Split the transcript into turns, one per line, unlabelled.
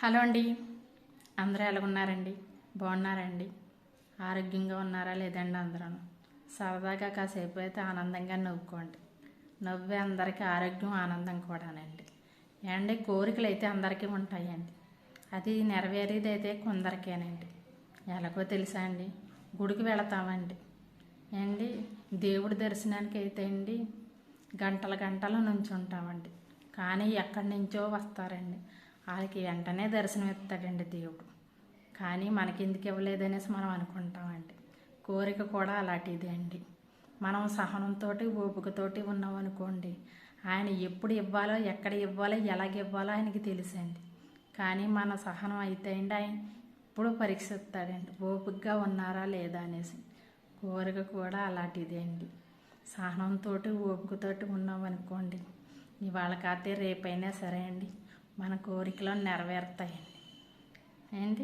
Hello అండి. అందరూ ఎలాగున్నారండి? బాగున్నారండి? ఆరోగ్యంగా ఉన్నారా లేదండి? అందరూ సరదాగా కాసేపు అయితే ఆనందంగా నవ్వుకోండి. నవ్వే అందరికీ ఆరోగ్యం ఆనందం కూడానండి. ఏండి, కోరికలు అయితే అందరికీ ఉంటాయండి. అది నెరవేరేది అయితే కొందరికేనండి. ఎలాగో తెలుసా అండి? గుడికి వెళతామండి. ఏండి, దేవుడి దర్శనానికి అయితే అండి గంటల గంటల నుంచి ఉంటామండి. కానీ ఎక్కడి నుంచో వస్తారండి. వాళ్ళకి వెంటనే దర్శనం ఇస్తాడండి దేవుడు. కానీ మనకెందుకు ఇవ్వలేదనేసి మనం అనుకుంటామండి. కోరిక కూడా అలాంటిది అండి. మనం సహనంతో ఓపికతోటి ఉన్నాం అనుకోండి, ఆయన ఎప్పుడు ఇవ్వాలో, ఎక్కడ ఇవ్వాలో, ఎలాగ ఇవ్వాలో ఆయనకి తెలుసండి. కానీ మన సహనం అయితే అండి ఆయన ఇప్పుడు పరీక్షిస్తాడండి, ఓపికగా ఉన్నారా లేదా అనేసి. కోరిక కూడా అలాంటిదే అండి. సహనంతో ఓపికతోటి ఉన్నాం అనుకోండి, ఇవాళ కాతే రేపైనా సరే అండి మన కోరికలు నెరవేరుతాయండి. ఏంటి?